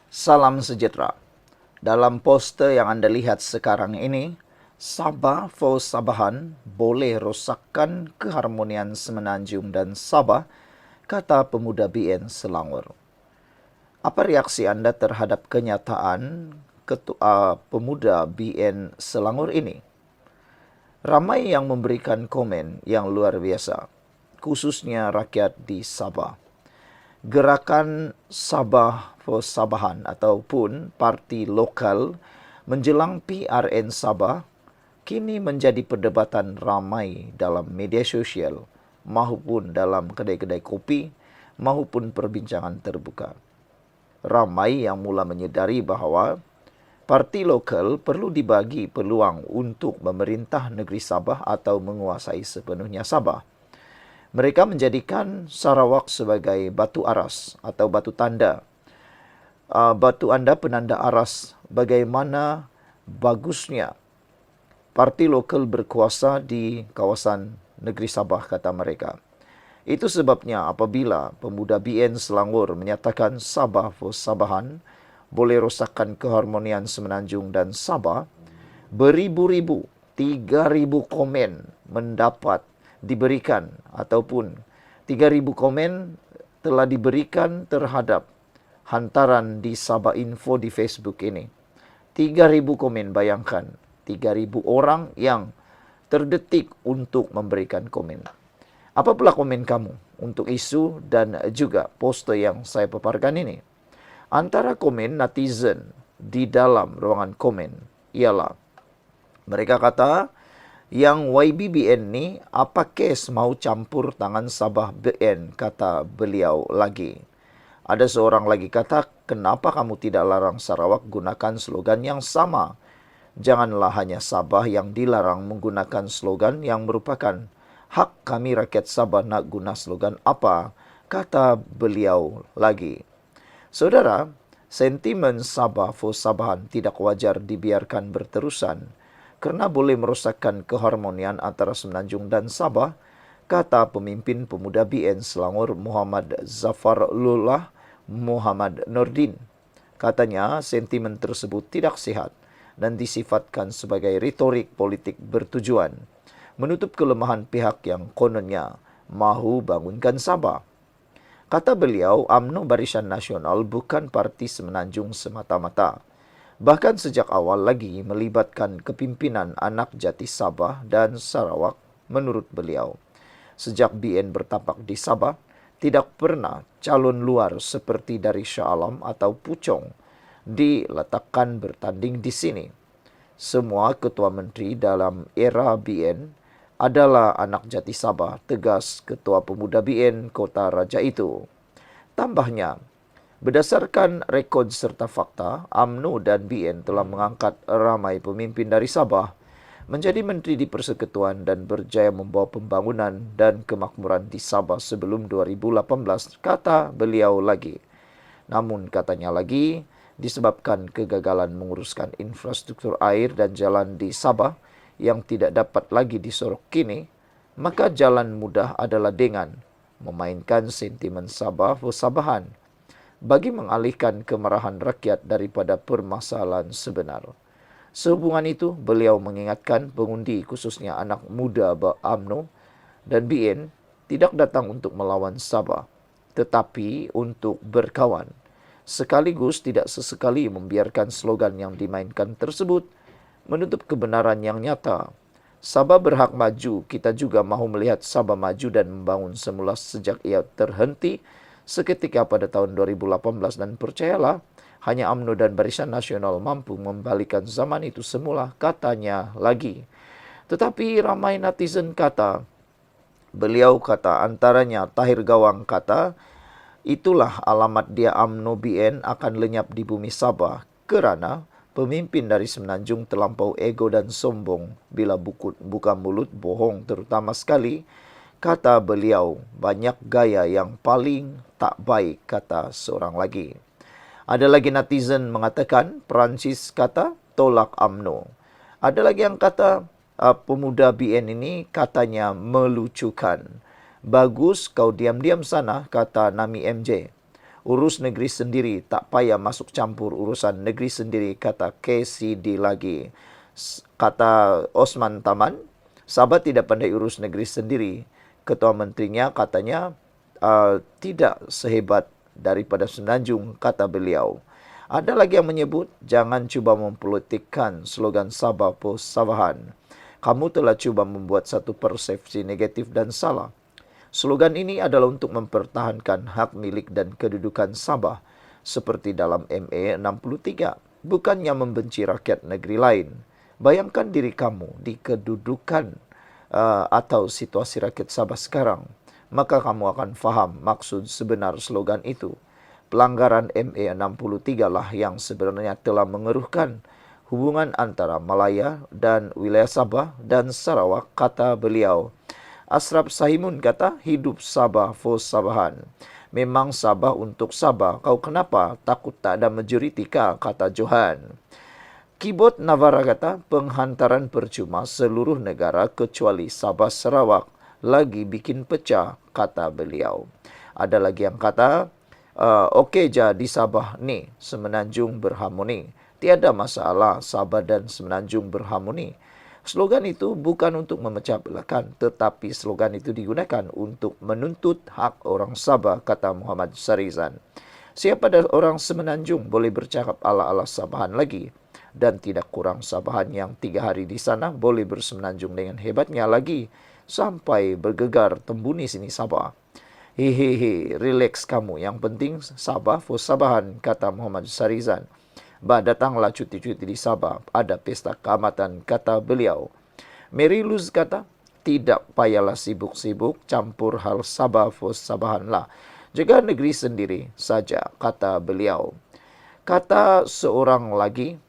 Salam sejahtera. Dalam poster yang Anda lihat sekarang ini, Sabah for Sabahan boleh rosakkan keharmonian Semenanjung dan Sabah, kata pemuda BN Selangor. Apa reaksi Anda terhadap kenyataan Ketua Pemuda BN Selangor ini? Ramai yang memberikan komen yang luar biasa, khususnya rakyat di Sabah. Gerakan Sabah for Sabahan ataupun parti lokal menjelang PRN Sabah kini menjadi perdebatan ramai dalam media sosial maupun dalam kedai-kedai kopi maupun perbincangan terbuka. Ramai yang mula menyedari bahawa parti lokal perlu dibagi peluang untuk memerintah negeri Sabah atau menguasai sepenuhnya Sabah. Mereka menjadikan Sarawak sebagai batu aras atau batu tanda. Batu anda penanda aras bagaimana bagusnya parti lokal berkuasa di kawasan negeri Sabah, kata mereka. Itu sebabnya apabila pemuda BN Selangor menyatakan Sabah for Sabahan boleh rosakkan keharmonian Semenanjung dan Sabah, beribu-ribu, 3,000 komen diberikan ataupun 3,000 komen telah diberikan terhadap hantaran di Sabah Info di Facebook ini. 3,000 komen, bayangkan. 3,000 orang yang terdetik untuk memberikan komen. Apa pula komen kamu untuk isu dan juga poster yang saya paparkan ini? Antara komen netizen di dalam ruangan komen ialah mereka kata, yang YBBN ni apa kes mau campur tangan Sabah BN, kata beliau lagi. Ada seorang lagi kata, kenapa kamu tidak larang Sarawak gunakan slogan yang sama? Janganlah hanya Sabah yang dilarang menggunakan slogan yang merupakan hak kami rakyat Sabah nak guna slogan apa, kata beliau lagi. Saudara, sentimen Sabah for Sabahan tidak wajar dibiarkan berterusan kerana boleh merosakkan keharmonian antara Semenanjung dan Sabah, kata pemimpin pemuda BN Selangor Muhammad Zafarullah Muhammad Nordin. Katanya, sentimen tersebut tidak sihat dan disifatkan sebagai retorik politik bertujuan menutup kelemahan pihak yang kononnya mahu bangunkan Sabah. Kata beliau, UMNO Barisan Nasional bukan parti Semenanjung semata-mata. Bahkan sejak awal lagi melibatkan kepimpinan anak jati Sabah dan Sarawak menurut beliau. Sejak BN bertapak di Sabah, tidak pernah calon luar seperti dari Shah Alam atau Puchong diletakkan bertanding di sini. Semua ketua menteri dalam era BN adalah anak jati Sabah, tegas Ketua Pemuda BN Kota Raja itu. Tambahnya, berdasarkan rekod serta fakta, UMNO dan BN telah mengangkat ramai pemimpin dari Sabah menjadi menteri di Persekutuan dan berjaya membawa pembangunan dan kemakmuran di Sabah sebelum 2018, kata beliau lagi. Namun katanya lagi, disebabkan kegagalan menguruskan infrastruktur air dan jalan di Sabah yang tidak dapat lagi disorok kini, maka jalan mudah adalah dengan memainkan sentimen Sabah for Sabahan bagi mengalihkan kemarahan rakyat daripada permasalahan sebenar. Sehubungan itu, beliau mengingatkan pengundi khususnya anak muda UMNO dan BN tidak datang untuk melawan Sabah, tetapi untuk berkawan. Sekaligus tidak sesekali membiarkan slogan yang dimainkan tersebut menutup kebenaran yang nyata. Sabah berhak maju, kita juga mahu melihat Sabah maju dan membangun semula sejak ia terhenti seketika pada tahun 2018 dan percayalah, hanya UMNO dan Barisan Nasional mampu membalikan zaman itu semula, katanya lagi. Tetapi ramai netizen kata, beliau kata antaranya Tahir Gawang kata, itulah alamat dia UMNO BN akan lenyap di bumi Sabah kerana pemimpin dari Semenanjung terlampau ego dan sombong bila buka mulut bohong terutama sekali. Kata beliau, banyak gaya yang paling tak baik, kata seorang lagi. Ada lagi netizen mengatakan, Perancis kata, tolak UMNO. Ada lagi yang kata, pemuda BN ini katanya melucukan. Bagus kau diam-diam sana, kata Nami MJ. Urus negeri sendiri, tak payah masuk campur urusan negeri sendiri, kata KCD lagi. Kata Osman Taman, Sabah tidak pandai urus negeri sendiri. Ketua menterinya katanya tidak sehebat daripada Semenanjung, kata beliau. Ada lagi yang menyebut, jangan cuba mempolitikkan slogan Sabah for Sabahan. Kamu telah cuba membuat satu persepsi negatif dan salah. Slogan ini adalah untuk mempertahankan hak milik dan kedudukan Sabah seperti dalam MA 63, bukannya membenci rakyat negeri lain. Bayangkan diri kamu di kedudukan atau situasi rakyat Sabah sekarang, maka kamu akan faham maksud sebenar slogan itu. Pelanggaran MA 63 lah yang sebenarnya telah mengeruhkan hubungan antara Malaya dan wilayah Sabah dan Sarawak, kata beliau. Ashraf Sahimun kata, hidup Sabah for Sabahan. Memang Sabah untuk Sabah. Kau kenapa takut tak ada majoriti kah, kata Johan. Keyboard Navara kata, penghantaran percuma seluruh negara kecuali Sabah Sarawak lagi bikin pecah, kata beliau. Ada lagi yang kata, okey je di Sabah ni, Semenanjung berharmoni. Tiada masalah Sabah dan Semenanjung berharmoni. Slogan itu bukan untuk memecah belahkan, tetapi slogan itu digunakan untuk menuntut hak orang Sabah, kata Muhammad Sarizan. Siapa dah orang Semenanjung boleh bercakap ala-ala Sabahan lagi. Dan tidak kurang Sabahan yang 3 hari di sana boleh bersemenanjung dengan hebatnya lagi. Sampai bergegar tembuni sini Sabah. Hehehe, relax kamu. Yang penting Sabah for Sabahan, kata Muhammad Sarizan. Datanglah cuti-cuti di Sabah. Ada pesta keamatan, kata beliau. Mary Luz kata, tidak payahlah sibuk-sibuk campur hal Sabah for Sabahan lah. Jaga negeri sendiri saja, kata beliau. Kata seorang lagi,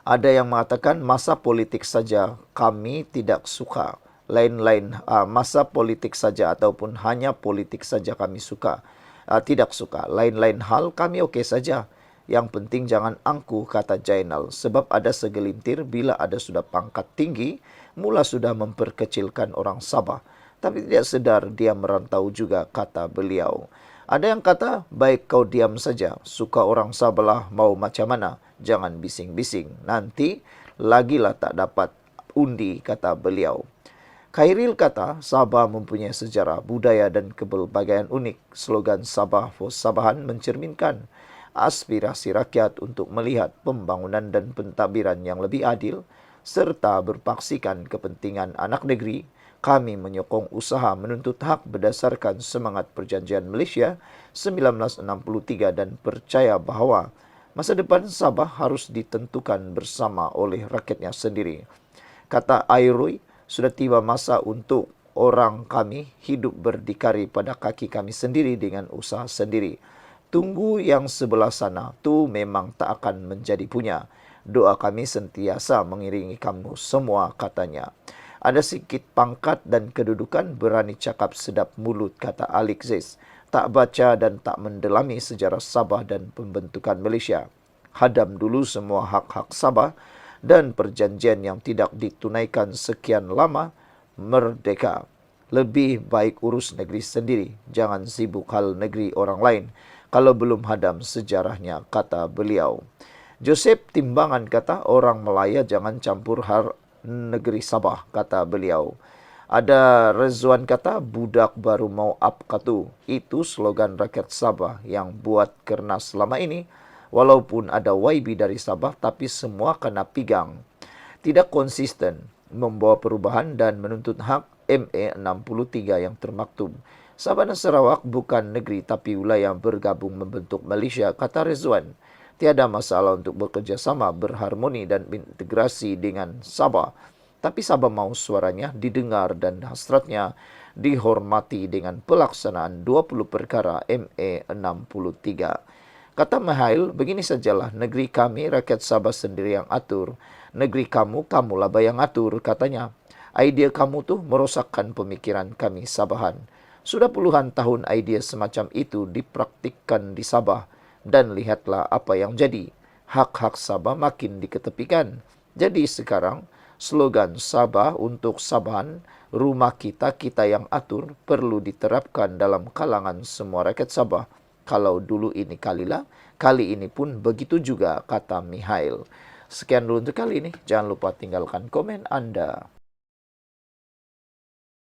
ada yang mengatakan masa politik saja kami tidak suka. Lain-lain masa politik saja ataupun hanya politik saja kami suka. Tidak suka. Lain-lain hal kami okey saja. Yang penting jangan angkuh, kata Jainal. Sebab ada segelintir bila ada sudah pangkat tinggi, mula sudah memperkecilkan orang Sabah. Tapi tidak sedar dia merantau juga, kata beliau. Ada yang kata, baik kau diam saja. Suka orang Sabah lah, mau macam mana. Jangan bising-bising. Nanti lagilah tak dapat undi, kata beliau. Khairil kata, Sabah mempunyai sejarah, budaya dan kepelbagaian unik. Slogan Sabah for Sabahan mencerminkan aspirasi rakyat untuk melihat pembangunan dan pentadbiran yang lebih adil serta berpaksikan kepentingan anak negeri. Kami menyokong usaha menuntut hak berdasarkan semangat Perjanjian Malaysia 1963 dan percaya bahawa masa depan Sabah harus ditentukan bersama oleh rakyatnya sendiri. Kata Airui, sudah tiba masa untuk orang kami hidup berdikari pada kaki kami sendiri dengan usaha sendiri. Tunggu yang sebelah sana, tu memang tak akan menjadi punya. Doa kami sentiasa mengiringi kamu semua, katanya. Ada sikit pangkat dan kedudukan, berani cakap sedap mulut, kata Alexis. Tak baca dan tak mendalami sejarah Sabah dan pembentukan Malaysia. Hadam dulu semua hak-hak Sabah dan perjanjian yang tidak ditunaikan sekian lama, merdeka. Lebih baik urus negeri sendiri, jangan sibuk hal negeri orang lain. Kalau belum hadam sejarahnya, kata beliau. Joseph Timbangan kata, orang Melaya jangan campur hal negeri Sabah, kata beliau. Ada Rezwan kata, budak baru mau up katu. Itu slogan rakyat Sabah yang buat kerana selama ini. Walaupun ada YB dari Sabah, tapi semua kena pigang. Tidak konsisten membawa perubahan dan menuntut hak MA 63 yang termaktub. Sabah dan Sarawak bukan negeri tapi wilayah bergabung membentuk Malaysia, kata Rezwan. Tiada masalah untuk bekerjasama, berharmoni dan integrasi dengan Sabah. Tapi Sabah mahu suaranya didengar dan hasratnya dihormati dengan pelaksanaan 20 perkara MA 63. Kata Mahail, begini sajalah, negeri kami rakyat Sabah sendiri yang atur. Negeri kamu, kamulah bayang atur, katanya. Idea kamu tu merosakkan pemikiran kami Sabahan. Sudah puluhan tahun idea semacam itu dipraktikkan di Sabah. Dan lihatlah apa yang jadi. Hak-hak Sabah makin diketepikan. Jadi sekarang, slogan Sabah untuk Sabahan, rumah kita, kita yang atur, perlu diterapkan dalam kalangan semua rakyat Sabah. Kalau dulu ini Kalila, kali ini pun begitu juga, kata Mihail. Sekian dulu untuk kali ini. Jangan lupa tinggalkan komen Anda.